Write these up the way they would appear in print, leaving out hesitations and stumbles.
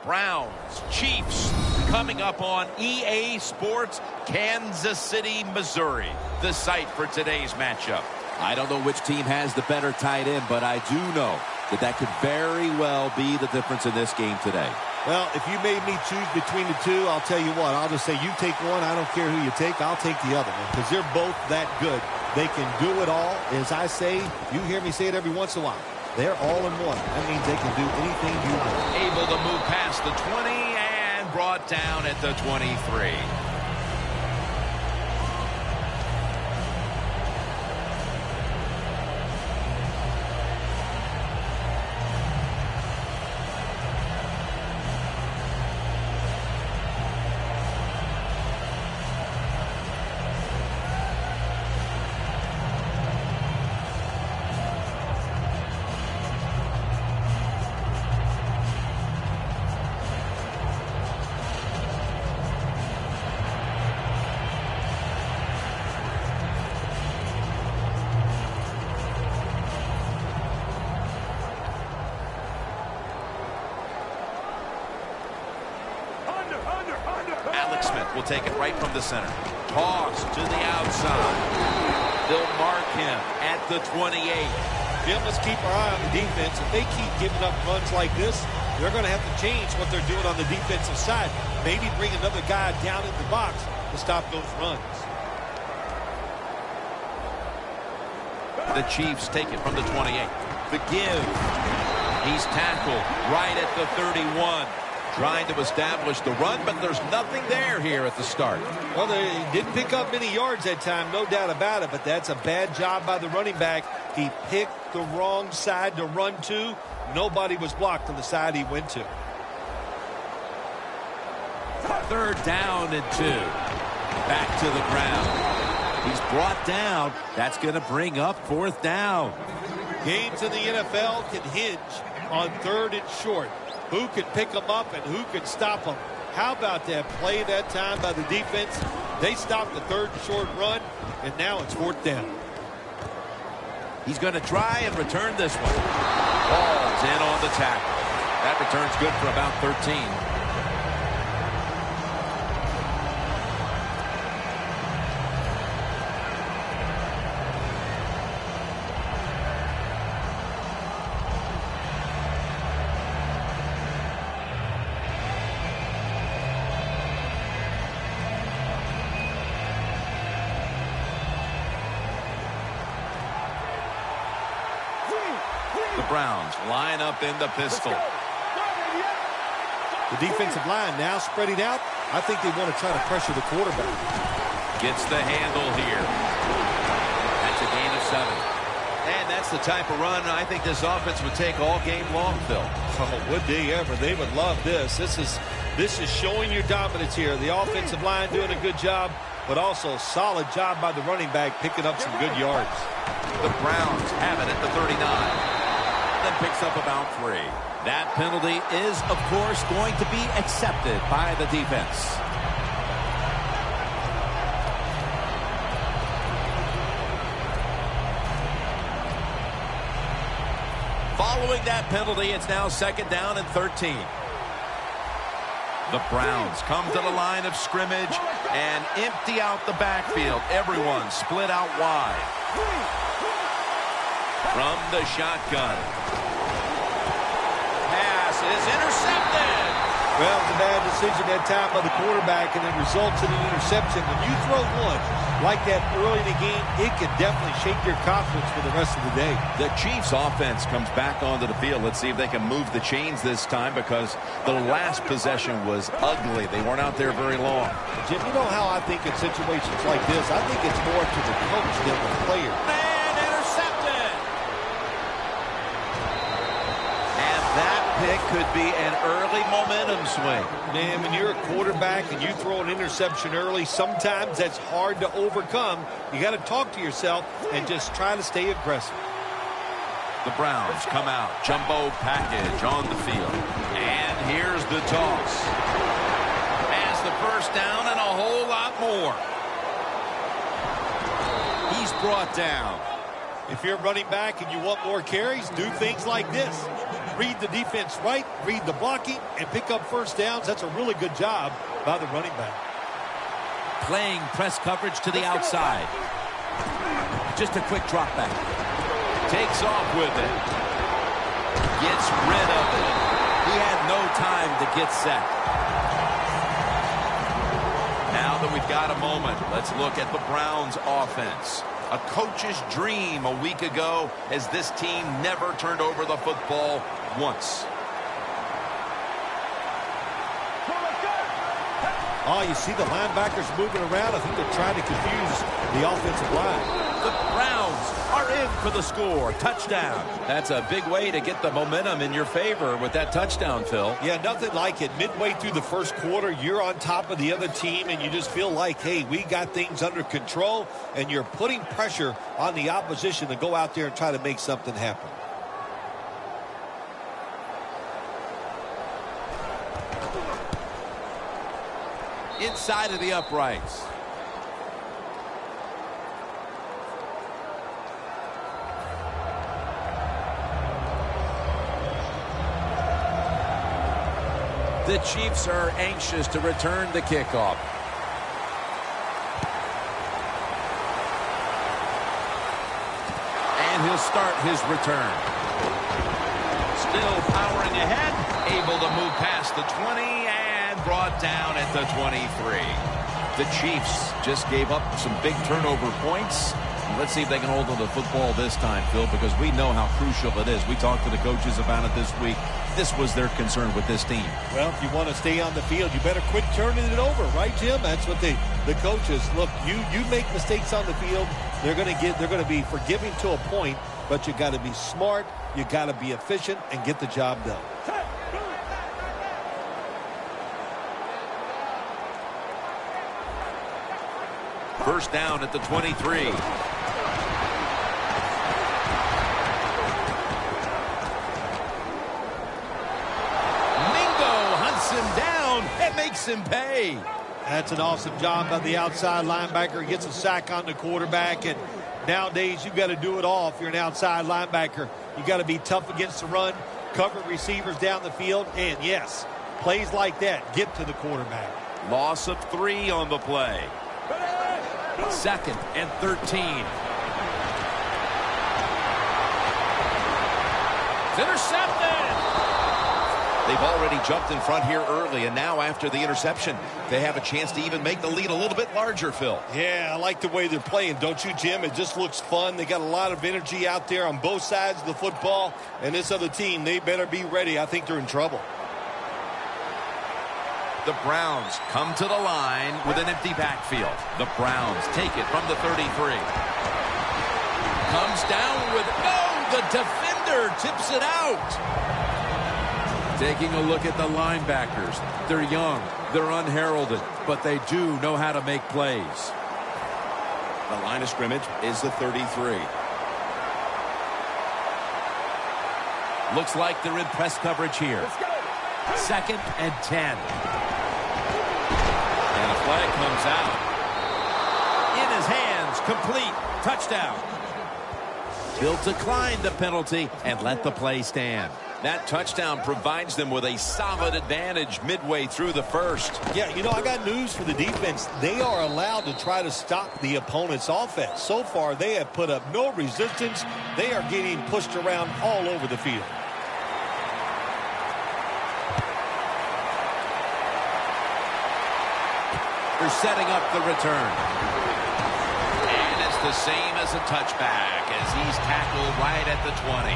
Browns, Chiefs, coming up on EA Sports, Kansas City, Missouri, the site for today's matchup. I don't know which team has the better tight end, but I do know that that could very well be the difference in this game today. Well, if you made me choose between the two, I'll tell you what. I'll just say you take one. I don't care who you take. I'll take the other one because they're both that good. They can do it all. As I say, you hear me say it every once in a while. They're all in one. That means they can do anything you want. Able to move past the 20 and brought down at the 23. Will take it right from the center. Toss to the outside. They'll mark him at the 28. Jim, let's keep our eye on the defense. If they keep giving up runs like this, they're going to have to change what they're doing on the defensive side. Maybe bring another guy down in the box to stop those runs. The Chiefs take it from the 28. The give. He's tackled right at the 31. Trying to establish the run, but there's nothing there here at the start. Well, they didn't pick up many yards that time, no doubt about it, but that's a bad job by the running back. He picked the wrong side to run to. Nobody was blocked on the side he went to. Third down and 2. Back to the ground. He's brought down. That's going to bring up fourth down. Games in the NFL can hinge on third and short. Who can pick them up and who can stop them? How about that play that time by the defense? They stopped the third and short run, and now it's fourth down. He's going to try and return this one. Ball's in on the tackle. That return's good for about 13. Browns line up in the pistol. The defensive line now spreading out. I think they want to try to pressure the quarterback. Gets the handle here. That's a gain of 7. And that's the type of run I think this offense would take all game long, Phil. Oh, would they ever? They would love this. This is showing your dominance here. The offensive line doing a good job, but also solid job by the running back picking up some good yards. The Browns have it at the 39. Then picks up about 3. That penalty is, of course, going to be accepted by the defense. Following that penalty, it's now second down and 13. The Browns come to the line of scrimmage and empty out the backfield. Everyone split out wide. From the shotgun. Pass is intercepted. Well, it's a bad decision that time by the quarterback, and it results in an interception. When you throw one like that early in the game, it can definitely shake your confidence for the rest of the day. The Chiefs offense comes back onto the field. Let's see if they can move the chains this time, because the last possession was ugly. They weren't out there very long. Jim, you know how I think in situations like this, I think it's more to the coach than the player. And intercepted. And that pick could be an early momentum swing. Man, when you're a quarterback and you throw an interception early, sometimes that's hard to overcome. You got to talk to yourself and just try to stay aggressive. The Browns come out, jumbo package on the field. And here's the toss. Has the first down and a whole lot more. He's brought down. If you're running back and you want more carries, do things like this. read the defense right, read the blocking, and pick up first downs. That's a really good job by the running back. Playing press coverage to the outside. Just a quick drop back. Takes off with it. Gets rid of it. He had no time to get set. Now that we've got a moment, let's look at the Browns offense. A coach's dream a week ago, as this team never turned over the football once. Oh, you see the linebackers moving around. I think they're trying to confuse the offensive line. The Browns are in for the score. Touchdown. That's a big way to get the momentum in your favor with that touchdown, Phil. Yeah, nothing like it. Midway through the first quarter, you're on top of the other team, and you just feel like, hey, we got things under control, and you're putting pressure on the opposition to go out there and try to make something happen. Inside of the uprights. The Chiefs are anxious to return the kickoff. And he'll start his return. Still powering ahead, able to move past the 20 and brought down at the 23. The Chiefs just gave up some big turnover points. Let's see if they can hold on to the football this time, Phil, because we know how crucial it is. We talked to the coaches about it this week. This was their concern with this team. Well, if you want to stay on the field, you better quit turning it over, right, Jim? That's what the coaches look. You make mistakes on the field, they're going to be forgiving to a point, but you got to be smart, you got to be efficient, and get the job done. First down at the 23. It makes him pay. That's an awesome job by the outside linebacker. He gets a sack on the quarterback, and nowadays you've got to do it all if you're an outside linebacker. You've got to be tough against the run, cover receivers down the field, and yes, plays like that get to the quarterback. Loss of 3 on the play. 2nd and 13. It's intercepted. They've already jumped in front here early, and now after the interception, they have a chance to even make the lead a little bit larger, Phil. Yeah, I like the way they're playing, don't you, Jim? It just looks fun. They got a lot of energy out there on both sides of the football, and this other team, they better be ready. I think they're in trouble. The Browns come to the line with an empty backfield. The Browns take it from the 33. Comes down with, no, the defender tips it out. Taking a look at the linebackers. They're young, they're unheralded, but they do know how to make plays. The line of scrimmage is the 33. Looks like they're in press coverage here. 2nd and 10. And a flag comes out. In his hands, complete, touchdown. They'll decline the penalty and let the play stand. That touchdown provides them with a solid advantage midway through the first. Yeah, you know, I got news for the defense. They are allowed to try to stop the opponent's offense. So far, they have put up no resistance. They are getting pushed around all over the field. They're setting up the return. And it's the same as a touchback as he's tackled right at the 20.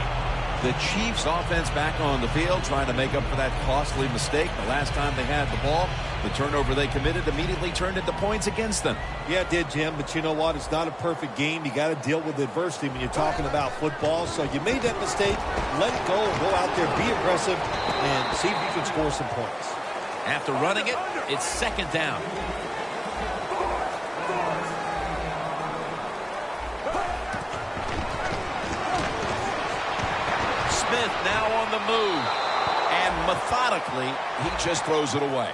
The Chiefs offense back on the field trying to make up for that costly mistake. The last time they had the ball, the turnover they committed immediately turned into points against them. Yeah, it did, Jim, but you know what? It's not a perfect game. You got to deal with adversity when you're talking about football. So you made that mistake, let it go, and go out there, be aggressive, and see if you can score some points. After running it, it's 2nd down. Smith now on the move, and methodically he just throws it away.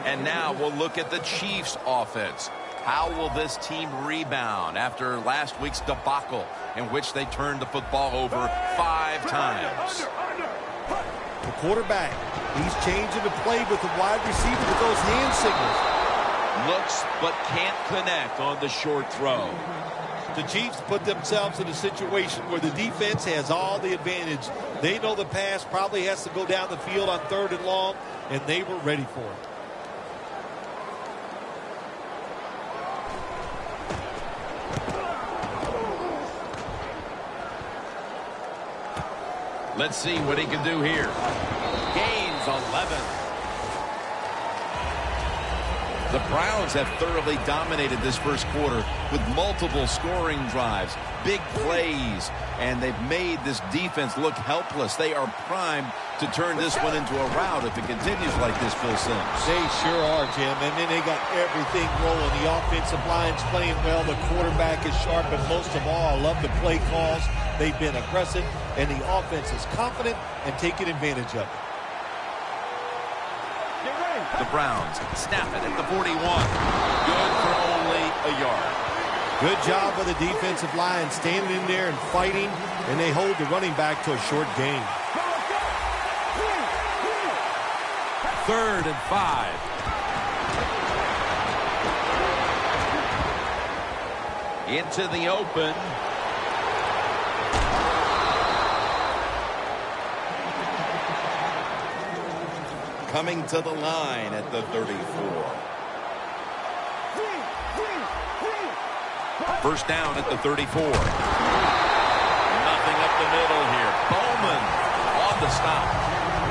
And now we'll look at the Chiefs offense. How will this team rebound after last week's debacle in which they turned the football over 5 times? The quarterback, he's changing the play with the wide receiver with those hand signals. Looks but can't connect on the short throw. The Chiefs put themselves in a situation where the defense has all the advantage. They know the pass probably has to go down the field on 3rd and long, and they were ready for it. Let's see what he can do here. Gains 11. The Browns have thoroughly dominated this first quarter with multiple scoring drives, big plays, and they've made this defense look helpless. They are primed to turn this one into a rout if it continues like this, Phil Simms. They sure are, Jim. And then they got everything rolling. The offensive line's playing well. The quarterback is sharp. And most of all, I love the play calls. They've been aggressive, and the offense is confident and taking advantage of it. The Browns snap it at the 41. Good for only a yard. Good job by the defensive line standing in there and fighting, and they hold the running back to a short gain. 3rd and 5. Into the open. Coming to the line at the 34. First down at the 34. Nothing up the middle here. Bowman on the stop.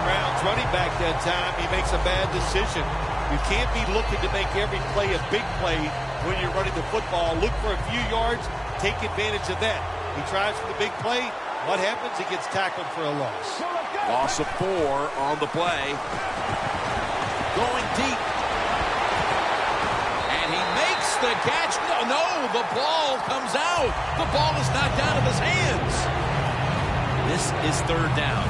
Browns running back that time, he makes a bad decision. You can't be looking to make every play a big play when you're running the football. Look for a few yards, take advantage of that. He tries for the big play. What happens? He gets tackled for a loss. Loss of 4 on the play. Going deep. And he makes the catch. No, the ball comes out. The ball is knocked out of his hands. This is 3rd down.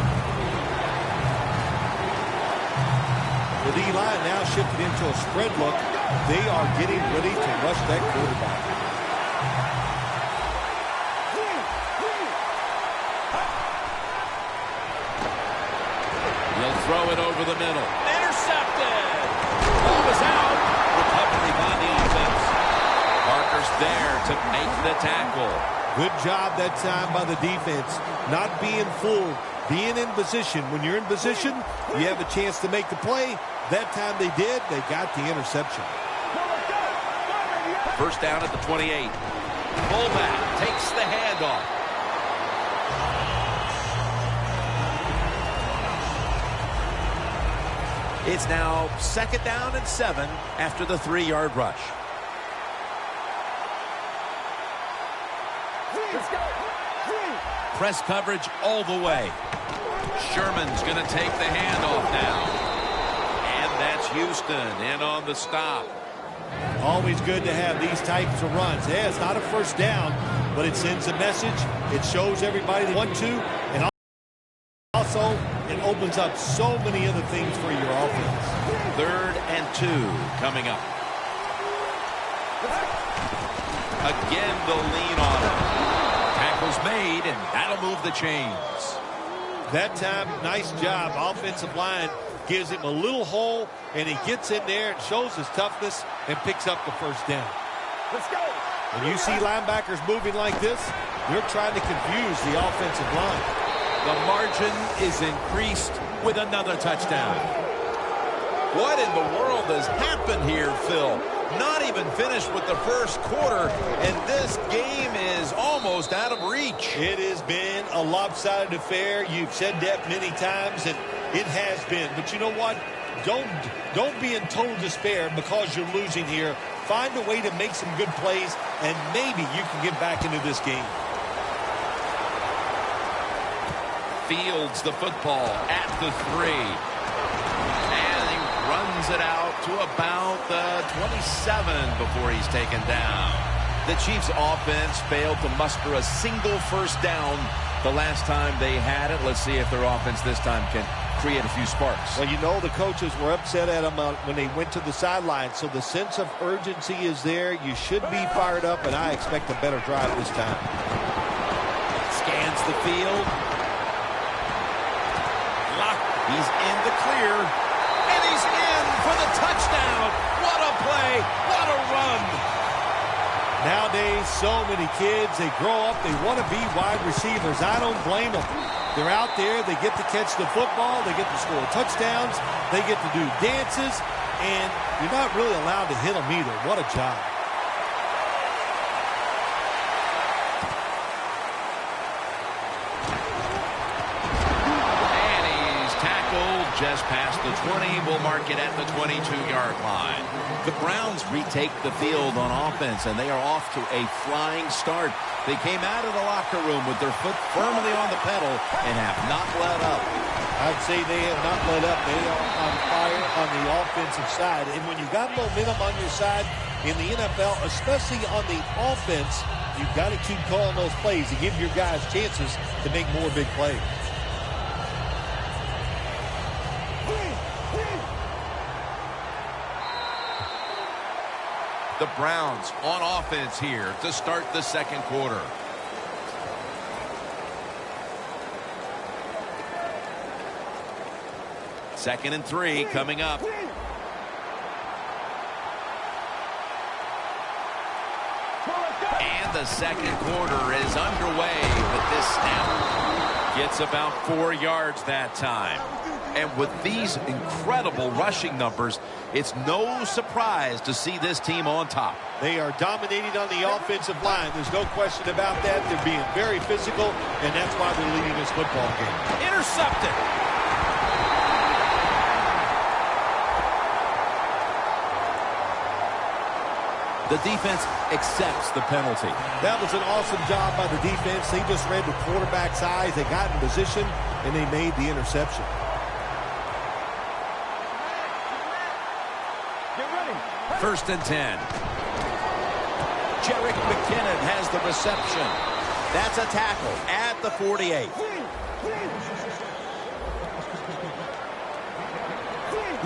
The D-line now shifted into a spread look. They are getting ready to rush that quarterback. He'll throw it over the middle. Intercepted. Ball is out. Recovery by the offense. Parker's there to make the tackle. Good job that time by the defense. Not being fooled. Being in position. When you're in position, you have a chance to make the play. That time they did. They got the interception. First down at the 28. Fullback takes the handoff. It's now 2nd down and 7 after the 3-yard rush. Press coverage all the way. Sherman's going to take the handoff now. And that's Houston in on the stop. Always good to have these types of runs. Yeah, it's not a first down, but it sends a message. It shows everybody they want to, and also it opens up so many other things for your offense. 3rd and 2 coming up. Again, the lean on it. Tackle's made, and that'll move the chains. That time, nice job. Offensive line gives him a little hole, and he gets in there and shows his toughness and picks up the first down. Let's go. When you see linebackers moving like this, they're trying to confuse the offensive line. The margin is increased with another touchdown. What in the world has happened here, Phil? Not even finished with the first quarter, and this game is almost out of reach. It has been a lopsided affair. You've said that many times, and it has been. But you know what? Don't be in total despair because you're losing here. Find a way to make some good plays, and maybe you can get back into this game. Fields the football at the 3. And he runs it out to about the 27 before he's taken down. The Chiefs offense failed to muster a single first down the last time they had it. Let's see if their offense this time can create a few sparks. Well, you know the coaches were upset at them when they went to the sideline, so the sense of urgency is there. You should be fired up, and I expect a better drive this time. Scans the field. He's in the clear, and he's in for the touchdown. What a play. What a run. Nowadays, so many kids, they grow up, they want to be wide receivers. I don't blame them. They're out there, they get to catch the football, they get to score touchdowns, they get to do dances, and you're not really allowed to hit them either. What a job. Just past the 20, we'll mark it at the 22-yard line. The Browns retake the field on offense, and they are off to a flying start. They came out of the locker room with their foot firmly on the pedal and have not let up. I'd say they have not let up. They are on fire on the offensive side. And when you got momentum on your side in the NFL, especially on the offense, you've got to keep calling those plays to give your guys chances to make more big plays. The Browns on offense here to start the second quarter. Second and 3 coming up. And the second quarter is underway with this snap. Gets about 4 yards that time. And with these incredible rushing numbers, it's no surprise to see this team on top. They are dominating on the offensive line. There's no question about that. They're being very physical, and that's why they're leading this football game. Intercepted. The defense accepts the penalty. That was an awesome job by the defense. They just read the quarterback's eyes. They got in position, and they made the interception. First and 10. Jerick McKinnon has the reception. That's a tackle at the 48.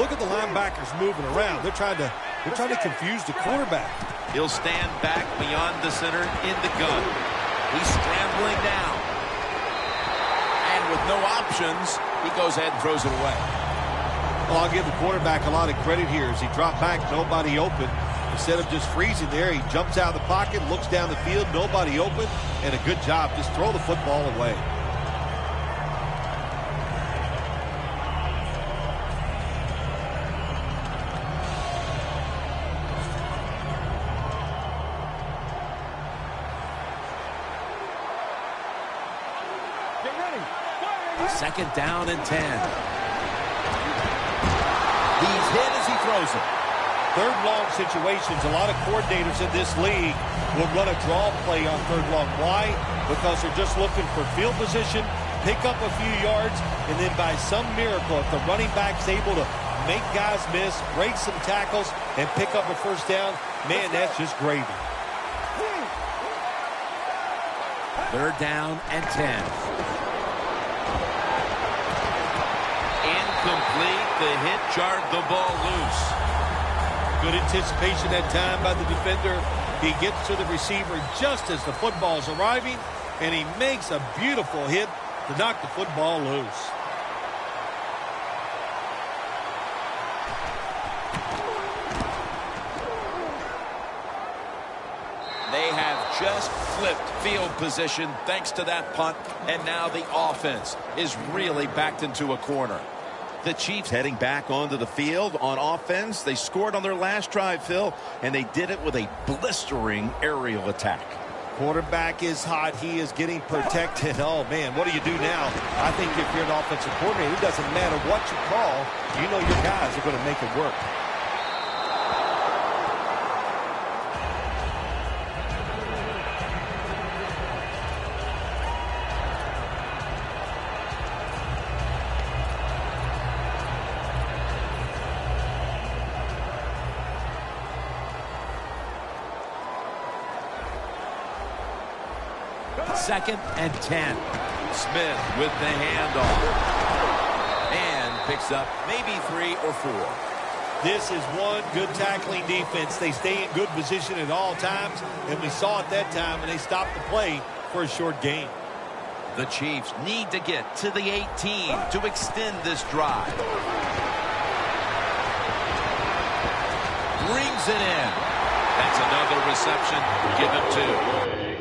Look at the linebackers moving around. They're trying to confuse the quarterback. He'll stand back beyond the center in the gun. He's scrambling down. And with no options, he goes ahead and throws it away. Well, I'll give the quarterback a lot of credit here as he dropped back, nobody open. Instead of just freezing there, he jumps out of the pocket, looks down the field, nobody open, and a good job. Just throw the football away. Second down and 10. He's hit as he throws it. Third long situations, a lot of coordinators in this league will run a draw play on third long. Why? Because they're just looking for field position, pick up a few yards, and then by some miracle, if the running back's able to make guys miss, break some tackles, and pick up a first down, man, that's just gravy. Third down and 10. Incomplete. The hit jarred the ball loose. Good anticipation that time by the defender. He gets to the receiver just as the football is arriving, and he makes a beautiful hit to knock the football loose. They have just flipped field position thanks to that punt, and now the offense is really backed into a corner. The Chiefs heading back onto the field on offense. They scored on their last drive, Phil, and they did it with a blistering aerial attack. Quarterback is hot. He is getting protected. Oh, man, what do you do now? I think if you're an offensive coordinator, it doesn't matter what you call. You know your guys are going to make it work. Second and 10. Smith with the handoff. And picks up maybe 3 or 4. This is one good tackling defense. They stay in good position at all times, and we saw it that time when they stopped the play for a short gain. The Chiefs need to get to the 18 to extend this drive. Brings it in. That's another reception. Give him 2.